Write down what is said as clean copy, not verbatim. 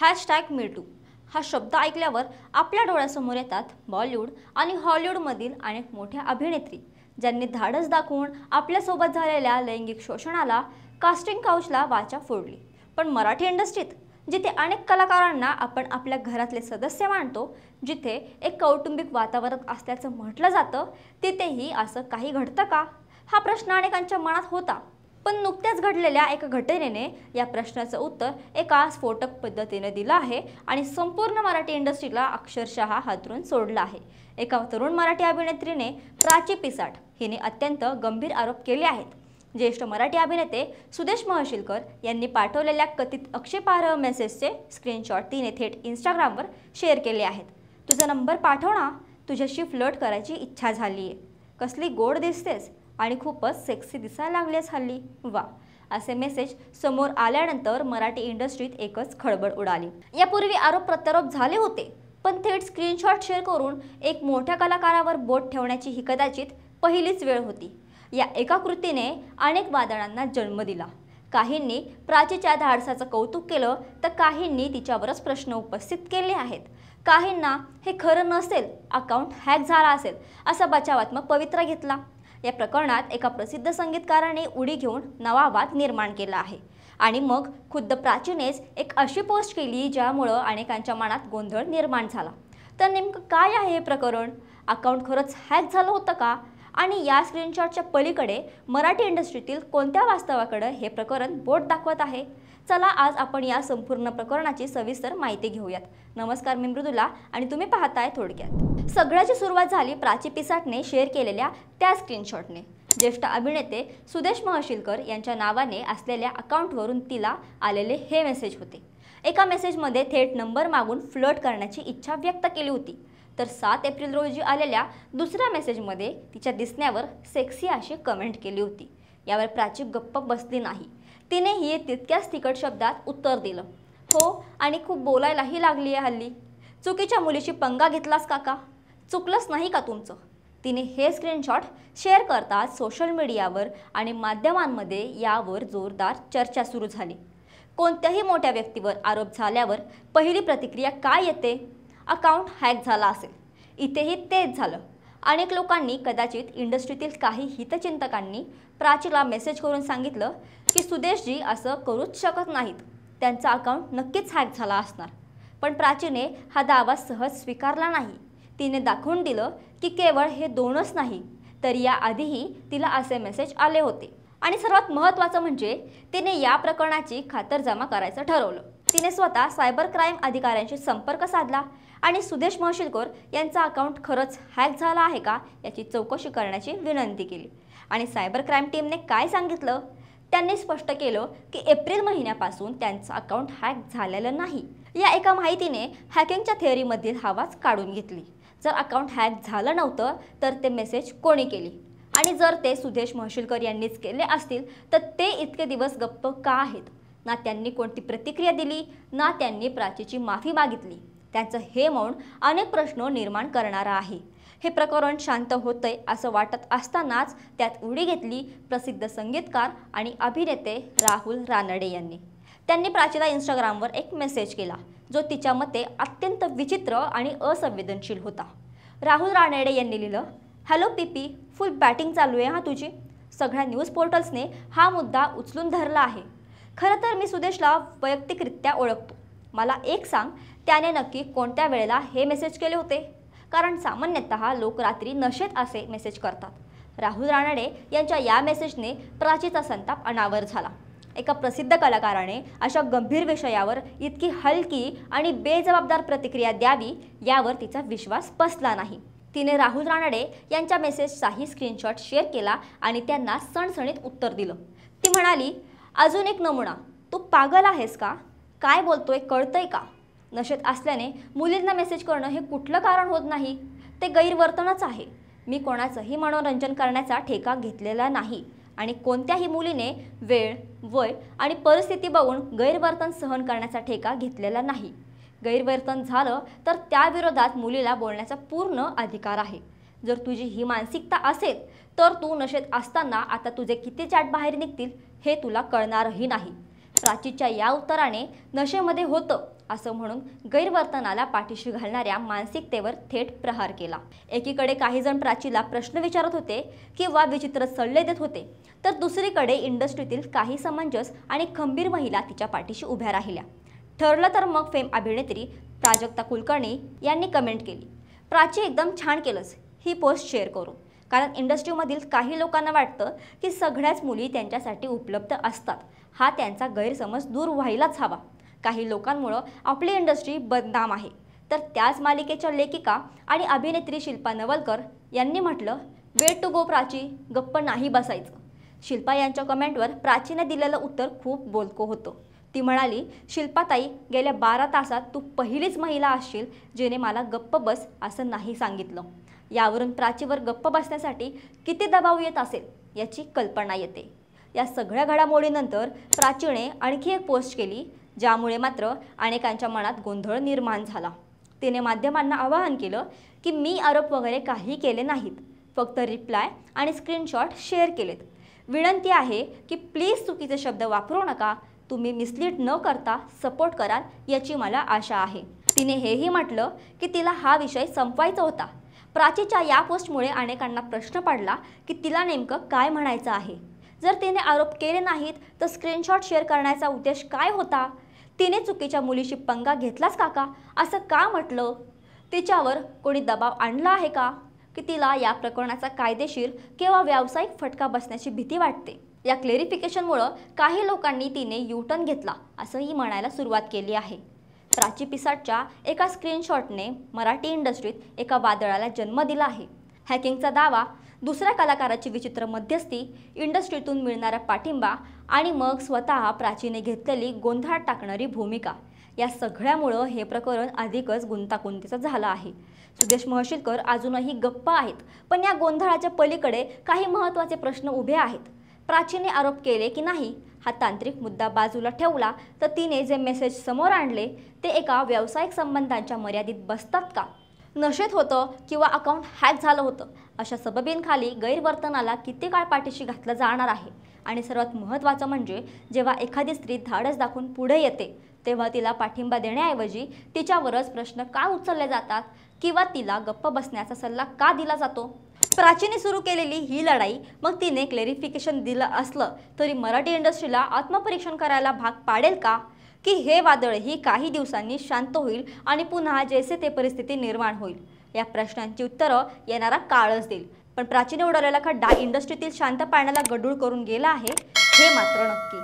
#MeToo हा शब्द ऐकल्यावर आपल्या डोळ्यासमोर येतात बॉलिवूड आणि हॉलिवूडमधील अनेक मोठ्या अभिनेत्री ज्यांनी धाडस दाखवून आपल्यासोबत झालेल्या लैंगिक शोषणाला कास्टिंग काउचला वाचा फोडली। पण मराठी इंडस्ट्रीत जिथे अनेक कलाकारांना आपण आपल्या घरातले सदस्य मानतो, जिथे एक कौटुंबिक वातावरण असल्याचं म्हटलं जातं, तिथेही असं काही घडतं का? हा प्रश्न अनेकांच्या मनात होता। पण नुकत्याच घडलेल्या एका घटनेने या प्रश्नाचं उत्तर एका स्फोटक पद्धतीने दिलं आहे आणि संपूर्ण मराठी इंडस्ट्रीला अक्षरशः हादरून सोडलं आहे। एका तरुण मराठी अभिनेत्रीने प्राची पिसाट हिने अत्यंत गंभीर आरोप केले आहेत। ज्येष्ठ मराठी अभिनेते सुदेश महर्षिलकर यांनी पाठवलेल्या कथित आक्षेपार्ह मेसेजचे स्क्रीनशॉट तिने थेट इंस्टाग्रामवर शेअर केले आहेत। तुझा नंबर पाठव ना, तुझ्याशी फ्लर्ट करायची इच्छा झालीये, कसली गोड दिसतेस आणि खूपच सेक्सी दिसायला लागलेस हल्ली, वा असे मेसेज समोर आल्यानंतर मराठी इंडस्ट्रीत एकच खळबळ उडाली। यापूर्वी आरोप प्रत्यारोप झाले होते, पण थेट स्क्रीनशॉट शेअर करून एक मोठ्या कलाकारावर बोट ठेवण्याची ही कदाचित पहिलीच वेळ होती। या एका कृतीने अनेक वादळांना जन्म दिला। काहींनी प्राचीच्या धाडसाचं कौतुक केलं, तर काहींनी तिच्यावरच प्रश्न उपस्थित केले आहेत। काहींना हे खरं नसेल, अकाउंट हॅक झाला असेल असा बचावात्मक पवित्रा घेतला। या प्रकरणात एका प्रसिद्ध संगीतकाराने उडी घेऊन नवा वाद निर्माण केला आहे आणि मग खुद्द प्राचीनेच एक अशी पोस्ट केली ज्यामुळे अनेकांच्या मनात गोंधळ निर्माण झाला। तर नेमकं काय आहे हे प्रकरण? अकाउंट खरंच हॅक झालं होतं का? आणि या स्क्रीनशॉटच्या पलीकडे मराठी इंडस्ट्रीतील कोणत्या वास्तवाकडे हे प्रकरण बोट दाखवत आहे? चला आज आपण या संपूर्ण प्रकरणाची सविस्तर माहिती घेऊयात। नमस्कार, मी मृदुला आणि तुम्ही पाहताय थोडक्यात। सगळ्याची सुरुवात झाली प्राची पिसाटने शेअर केलेल्या त्या स्क्रीनशॉटने। ज्येष्ठ अभिनेते सुदेश महर्षिलकर यांच्या नावाने असलेल्या अकाउंटवरून तिला आलेले हे मेसेज होते। एका मेसेजमध्ये थेट नंबर मागून फ्लर्ट करण्याची इच्छा व्यक्त केली होती, तर 7 एप्रिल रोजी आलेल्या दुसऱ्या मेसेजमध्ये तिच्या दिसण्यावर सेक्सी अशी कमेंट केली होती। यावर प्राची गप्प बसली नाही, तिनेही तितक्याच तिखट शब्दात उत्तर दिलं, हो आणि खूप बोलायलाही लागली आहे हल्ली, चुकीच्या मुलीशी पंगा घेतलास काका, चुकलंच नाही का तुमचं? तिने हे स्क्रीनशॉट शेअर करताच सोशल मीडियावर आणि माध्यमांमध्ये यावर जोरदार चर्चा सुरू झाली। कोणत्याही मोठ्या व्यक्तीवर आरोप झाल्यावर पहिली प्रतिक्रिया काय येते? अकाउंट हॅक झाला असेल। इथेही तेच झालं। अनेक लोकांनी, कदाचित इंडस्ट्रीतील काही हितचिंतकांनी प्राचीला मेसेज करून सांगितलं की सुदेशजी असं करूच शकत नाहीत, त्यांचा अकाउंट नक्कीच हॅक झाला असणार। पण प्राचीने हा दावा सहज स्वीकारला नाही। तिने दाखवून दिलं की केवळ हे दोनच नाही, तर याआधीही तिला असे मेसेज आले होते। आणि सर्वात महत्त्वाचं म्हणजे तिने या प्रकरणाची खातरजमा करायचं ठरवलं। तिने स्वतः सायबर क्राईम अधिकाऱ्यांशी संपर्क साधला आणि सुदेश महर्षिलकर यांचा अकाउंट खरंच हॅक झाला आहे का याची चौकशी करण्याची विनंती केली। आणि सायबर क्राईम टीमने काय सांगितलं? त्यांनी स्पष्ट केलं की एप्रिल महिन्यापासून त्यांचं अकाउंट हॅक झालेलं नाही। या एका माहितीने हॅकिंगच्या थिअरीमधील हवाच काढून घेतली। जर अकाउंट हॅक झालं नव्हतं तर ते मेसेज कोणी केली? आणि जर ते सुदेश महर्षिलकर यांनीच केले असतील तर ते इतके दिवस गप्प का आहेत? ना त्यांनी कोणती प्रतिक्रिया दिली, ना त्यांनी प्राचीची माफी मागितली। त्यांचं हे मौन अनेक प्रश्न निर्माण करणारं आहे। हे प्रकरण शांत होतंय असं वाटत असतानाच त्यात उडी घेतली प्रसिद्ध संगीतकार आणि अभिनेते राहुल रानडे यांनी। त्यांनी प्राचीला इंस्टाग्रामवर एक मेसेज केला जो तिच्या मते अत्यंत विचित्र आणि असंवेदनशील होता। राहुल रानडे यांनी लिहिलं, हॅलो पीपी, फुल बॅटिंग चालू आहे हां तुझी। सगळ्या न्यूज पोर्टल्सने हा मुद्दा उचलून धरला आहे। खरं तर मी सुदेशला वैयक्तिकरित्या ओळखतो। मला एक सांग, त्याने नक्की कोणत्या वेळेला हे मेसेज केले होते? कारण सामान्यतः लोक रात्री नशेत असे मेसेज करतात। राहुल रानडे यांच्या या मेसेजने प्राचीचा संताप अनावर झाला। एका प्रसिद्ध कलाकाराने अशा गंभीर विषयावर इतकी हलकी आणि बेजबाबदार प्रतिक्रिया द्यावी यावर तिचा विश्वास बसला नाही। तिने राहुल रानडे यांच्या मेसेजचाही स्क्रीनशॉट शेअर केला आणि त्यांना सणसणीत उत्तर दिलं। ती म्हणाली, अजून एक नमुना, तू पागल आहेस का? काय बोलतोय कळतंय का? नशेत असल्याने मुलींना मेसेज करणं हे कुठलं कारण होत नाही, ते गैरवर्तनच आहे। मी कोणाचंही मनोरंजन करण्याचा ठेका घेतलेला नाही आणि कोणत्याही मुलीने वेळ, वय आणि परिस्थिती बघून गैरवर्तन सहन करण्याचा ठेका घेतलेला नाही। गैरवर्तन झालं तर त्याविरोधात मुलीला बोलण्याचा पूर्ण अधिकार आहे। जर तुझी ही मानसिकता असेल तर तू नशेत असताना आता तुझे किती चॅट बाहेर निघतील हे तुला कळणारही नाही। प्राचीच्या या उत्तराने नशेमध्ये होतं असं म्हणून गैरवर्तनाला पाठीशी घालणाऱ्या मानसिकतेवर थेट प्रहार केला। एकीकडे काही जण प्राचीला प्रश्न विचारत होते किंवा विचित्र सल्ले देत होते, तर दुसरीकडे इंडस्ट्रीतील काही समंजस आणि खंबीर महिला तिच्या पाठीशी उभ्या राहिल्या। ठरलं तर मग फेम अभिनेत्री प्राजक्ता कुलकर्णी यांनी कमेंट केली, प्राची एकदम छान केलंस ही पोस्ट शेअर करून। कारण इंडस्ट्रीमधील काही लोकांना वाटतं की सगळ्याच मुली त्यांच्यासाठी उपलब्ध असतात, हा त्यांचा गैरसमज दूर व्हायलाच हवा। काही लोकांमुळे आपली इंडस्ट्री बदनाम आहे। तर त्याच मालिकेच्या लेखिका आणि अभिनेत्री शिल्पा नवलकर यांनी म्हटलं, वे टू गो प्राची, गप्प नाही बसायचं। शिल्पा यांच्या कमेंटवर प्राचीने दिलेलं उत्तर खूप बोलकं होतं। ती म्हणाली, शिल्पाताई, गेल्या 12 तासात तू पहिलीच महिला असशील जिने मला गप्प बस असं नाही सांगितलं। यावरून प्राचीवर गप्प बसण्यासाठी किती दबाव येत असेल याची कल्पना येते। या सगळ्या घडामोडीनंतर प्राचीने आणखी एक पोस्ट केली, ज्यामुळे मात्र अनेकांच्या मनात गोंधळ निर्माण झाला। तिने माध्यमांना आवाहन केलं की मी आरोप वगैरे काही केले नाहीत, फक्त रिप्लाय आणि स्क्रीनशॉट शेअर केलेत। विनंती आहे की प्लीज चुकीचे शब्द वापरू नका, तुम्ही मिसलीड न करता सपोर्ट कराल याची मला आशा आहे। तिने हेही म्हटलं की तिला हा विषय संपवायचा होता। प्राचीच्या या पोस्टमुळे अनेकांना प्रश्न पडला की तिला नेमकं काय म्हणायचं आहे। जर तिने आरोप केले नाहीत तर स्क्रीनशॉट शेअर करण्याचा उद्देश काय होता? तिने चुकीच्या मुलीशी पंगा घेतलाच का असं का म्हटलं? तिच्यावर कोणी दबाव आणला आहे का की तिला या प्रकरणाचा कायदेशीर किंवा व्यावसायिक फटका बसण्याची भीती वाटते? या क्लेरिफिकेशनमुळे काही लोकांनी तिने यूटर्न घेतला असंही म्हणायला सुरुवात केली आहे। प्राची पिसाटच्या एका स्क्रीनशॉटने मराठी इंडस्ट्रीत एका वादळाला जन्म दिला आहे। हॅकिंगचा दावा, दुसऱ्या कलाकाराची विचित्र मध्यस्थी, इंडस्ट्रीतून मिळणारा पाठिंबा आणि मग स्वतः प्राचीने घेतलेली गोंधळात टाकणारी भूमिका, या सगळ्यामुळं हे प्रकरण अधिकच गुंतागुंतीचं झालं आहे। सुदेश महर्षीकर अजूनही गप्प आहेत, पण या गोंधळाच्या पलीकडे काही महत्त्वाचे प्रश्न उभे आहेत। प्राचीने आरोप केले की नाही हा तांत्रिक मुद्दा बाजूला ठेवला तर तिने जे मेसेज समोर आणले ते एका व्यावसायिक संबंधांच्या मर्यादित बसतात का? नशेत होतं किंवा अकाउंट हॅक झालं होतं अशा सबबींखाली गैरवर्तनाला किती काळ पाठीशी घातलं जाणार आहे? आणि सर्वात महत्त्वाचं म्हणजे जेव्हा एखादी स्त्री धाडस दाखवून पुढे येते तेव्हा तिला पाठिंबा देण्याऐवजी तिच्यावरच प्रश्न का उचलले जातात किंवा तिला गप्प बसण्याचा सल्ला का दिला जातो? प्राचीने सुरू केलेली ही लढाई मग तिने क्लेरिफिकेशन दिलं असलं तरी मराठी इंडस्ट्रीला आत्मपरीक्षण करायला भाग पाडेल का की हे वादळ ही काही दिवसांनी शांत होईल आणि पुन्हा जैसे ते परिस्थिती निर्माण होईल? या प्रश्नांची उत्तरं येणारा काळच देईल। पण प्राचीने उडवलेला खड्डा इंडस्ट्रीतील शांत पाण्याला गढूळ करून गेला आहे हे मात्र नक्की।